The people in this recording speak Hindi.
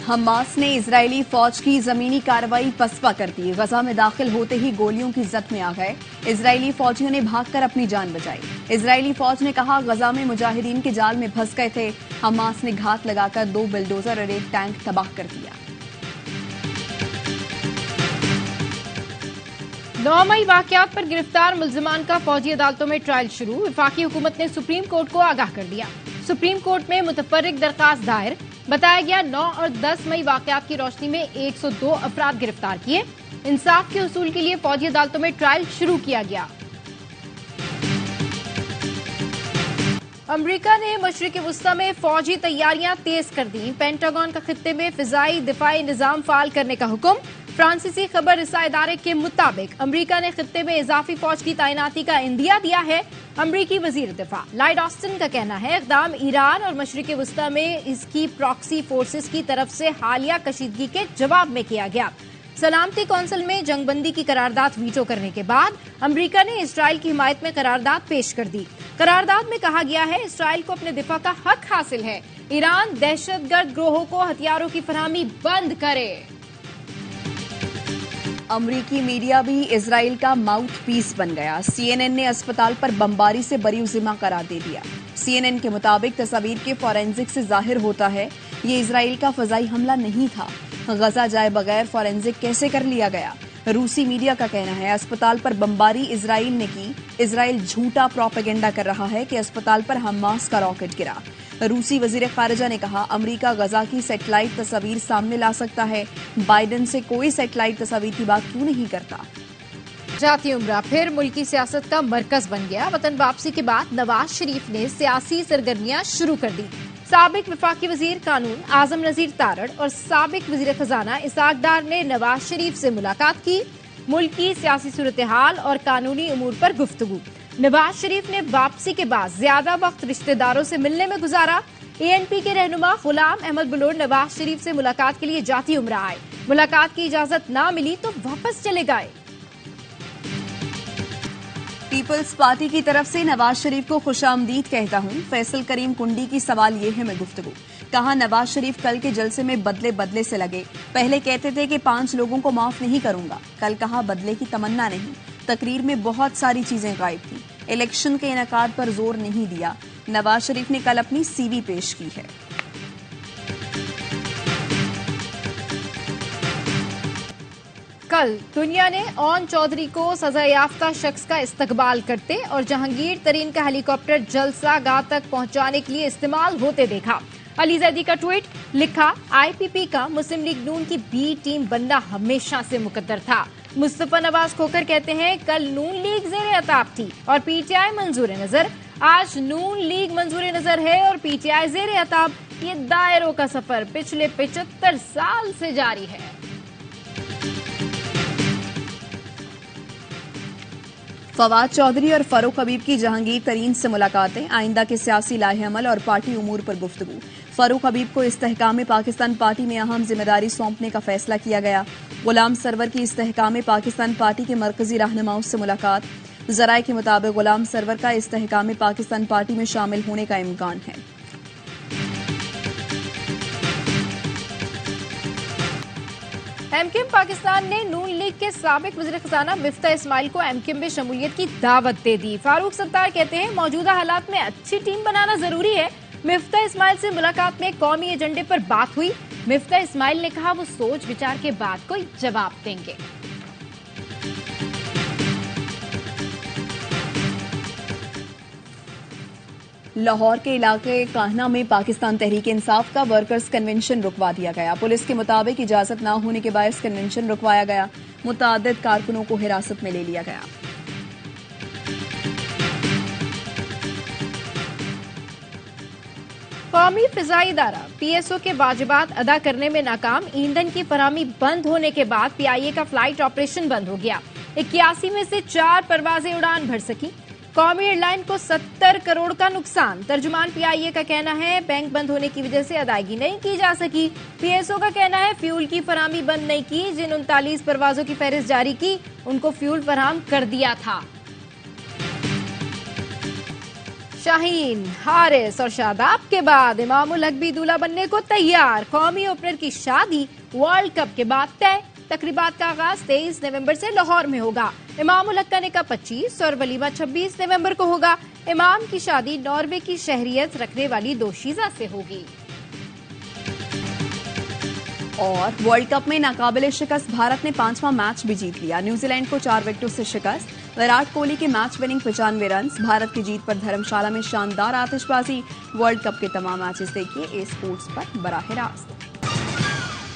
हमास ने इजरायली फौज की जमीनी कार्रवाई पसपा कर दी। गजा में दाखिल होते ही गोलियों की जद में आ गए। इजरायली फौजियों ने भागकर अपनी जान बचाई। इजरायली फौज ने कहा, गजा में मुजाहिदीन के जाल में फंस गए थे। हमास ने घात लगाकर 2 बुलडोजर और 1 टैंक तबाह कर दिया। 9 मई वाकयात पर गिरफ्तार मुल्जिमान का फौजी अदालतों में ट्रायल शुरू। वफाकी हुकूमत ने सुप्रीम कोर्ट को आगाह कर दिया। सुप्रीम कोर्ट में मुतफर्रिक दरखास्त दायर। बताया गया 9 और 10 मई वाकयात की रोशनी में 102 अफराद गिरफ्तार किए। इंसाफ के उसूल के लिए फौजी अदालतों में ट्रायल शुरू किया गया। अमरीका ने मशरिक वुस्ता में फौजी तैयारियां तेज कर दी। पेंटागन का खित्ते में फिजाई दिफाई निजाम फाल करने का हुक्म। फ्रांसीसी खबर रिसा इदारे के मुताबिक अमरीका ने खित्ते में इजाफी फौज की तैनाती का इंदिया दिया है। अमरीकी वजीर दिफा लॉयड ऑस्टिन का कहना है, इक़दाम ईरान और मशरिक वुस्ता में इसकी प्रॉक्सी फोर्सेस की तरफ से हालिया कशीदगी के जवाब में किया गया। सलामती कौंसिल में जंगबंदी की करारदाद वीटो करने के बाद अमरीका ने इसराइल की हिमायत में करारदाद पेश कर दी। करारदाद में कहा गया है, इसराइल को अपने दिफा का हक हासिल है। ईरान दहशतगर्द ग्रोहों को हथियारों की फराहमी बंद करे। अमरीकी मीडिया भी इजराइल का माउथ पीस बन गया। CNN ने अस्पताल पर बमबारी से बरी जिम्मा करार दे दिया। CNN के मुताबिक तस्वीर के फॉरेंसिक से जाहिर होता है ये इजराइल का फजाई हमला नहीं था। गजा जाए बगैर फॉरेंसिक कैसे कर लिया गया? रूसी मीडिया का कहना है अस्पताल पर बमबारी इजराइल ने की। इजराइल झूठा प्रोपेगेंडा कर रहा है कि अस्पताल पर हमास का रॉकेट गिरा। रूसी वजीर खारिजा ने कहा, अमरीका गजा की सैटेलाइट तस्वीर सामने ला सकता है। बाइडेन से कोई सैटेलाइट तस्वीर की बात क्यों नहीं करता? जाती उम्रा फिर मुल्की सियासत का मरकज बन गया। वतन वापसी के बाद नवाज शरीफ ने सियासी सरगर्मियां शुरू कर दी। साबिक वफाकी वजीर कानून आजम नजीर तारड़ और साबिक वजीर खजाना इसाक डार ने नवाज शरीफ से मुलाकात की। मुल्क की सियासी सूरत हाल और कानूनी उमूर पर गुफ्तगू। नवाज शरीफ ने वापसी के बाद ज्यादा वक्त रिश्तेदारों से मिलने में गुजारा। ANP के रहनुमा गुलाम अहमद बलोच नवाज शरीफ से मुलाकात के लिए जाती उम्रा आए। मुलाकात की इजाजत ना मिली तो वापस चले गए। पीपल्स पार्टी की तरफ से नवाज शरीफ को खुशामदीद कहता हूं। फैसल करीम कुंडी की सवाल ये है में गुफ्तगू। कहा, नवाज शरीफ कल के जलसे में बदले से लगे। पहले कहते थे कि 5 लोगों को माफ नहीं करूंगा। कल कहा बदले की तमन्ना नहीं। तकरीर में बहुत सारी चीजें गायब थी। इलेक्शन के इनेकाद पर जोर नहीं दिया। नवाज शरीफ ने कल अपनी CV पेश की है। कल दुनिया ने ओन चौधरी को सजा याफ्ता शख्स का इस्तकबाल करते और जहांगीर तरीन का हेलीकॉप्टर जलसा गाह तक पहुंचाने के लिए इस्तेमाल होते देखा। अली जैदी का ट्वीट लिखा, IPP का मुस्लिम लीग नून की B टीम बनना हमेशा से मुकद्दर था। मुस्तफा नवाज खोकर कहते हैं, कल नून लीग ज़ेरे अताब थी और PTI मंजूर नजर। आज नून लीग मंजूर नजर है और PTI ज़ेरे अताब। ये दायरों का सफर पिछले 75 साल से जारी है। फवाद चौधरी और फरूख हबीब की जहांगीर तरीन से मुलाकातें। आइंदा के सियासी लाहे-अमल और पार्टी उमूर पर गुफ्तगू। फरूख हबीब को इस्तेहकाम पाकिस्तान पार्टी में अहम जिम्मेदारी सौंपने का फैसला किया गया। गुलाम सरवर की इस्तेहकाम पाकिस्तान पार्टी के मरकजी रहनुमाओं से मुलाकात। जराये के मुताबिक गुलाम सरवर का इस्तेहकाम पाकिस्तान पार्टी में शामिल होने का इम्कान है। एमकेएम पाकिस्तान ने नून लीग के साबिक वज़ीर खजाना मिफ्ता इस्माइल को एमकेएम में शमूलियत की दावत दे दी। फारूक सत्तार कहते हैं, मौजूदा हालात में अच्छी टीम बनाना जरूरी है। मिफ्ता इस्माइल से मुलाकात में कौमी एजेंडे पर बात हुई। मिफ्ता इस्माइल ने कहा, वो सोच विचार के बाद कोई जवाब देंगे। लाहौर के इलाके कान्हा में पाकिस्तान तहरीक इंसाफ का वर्कर्स कन्वेंशन रुकवा दिया गया। पुलिस के मुताबिक इजाजत न होने के बायस कन्वेंशन रुकवाया गया। मुतअद्दिद कारकुनों को हिरासत में ले लिया गया। कौमी फिजाई इदारा PSO के वाजिबात अदा करने में नाकाम। ईंधन की फराहमी बंद होने के बाद PIA का फ्लाइट ऑपरेशन बंद हो गया। 81 में से 4 परवाजें उड़ान भर सकी। कौमी एयरलाइन को 70 करोड़ का नुकसान। तर्जुमान PIA का कहना है, बैंक बंद होने की वजह से अदायगी नहीं की जा सकी। PSO का कहना है, फ्यूल की फराहमी बंद नहीं की। जिन 39 परवाजों की फहरिस्त जारी की उनको फ्यूल फराहम कर दिया था। शाहीन, हारिस और शादाब के बाद इमामुल हक भी दूल्हा बनने को तैयार। कौमी ओपनर की शादी वर्ल्ड कप के बाद तय। तकरीबात का आगाज 23 नवंबर से लाहौर में होगा। इमामुल हक का निकाह 25 और वलीमा 26 नवंबर को होगा। इमाम की शादी नॉर्वे की शहरियत रखने वाली दोशीजा से होगी। और वर्ल्ड कप में नाकाबिले शिकस्त भारत ने 5वां मैच भी जीत लिया। न्यूजीलैंड को 4 विकेटों से शिकस्त। विराट कोहली के मैच विनिंग 95 रन। भारत की जीत पर धर्मशाला में शानदार आतिशबाजी। वर्ल्ड कप के तमाम मैचेस देखिए ए स्पोर्ट्स पर बराह रास्त।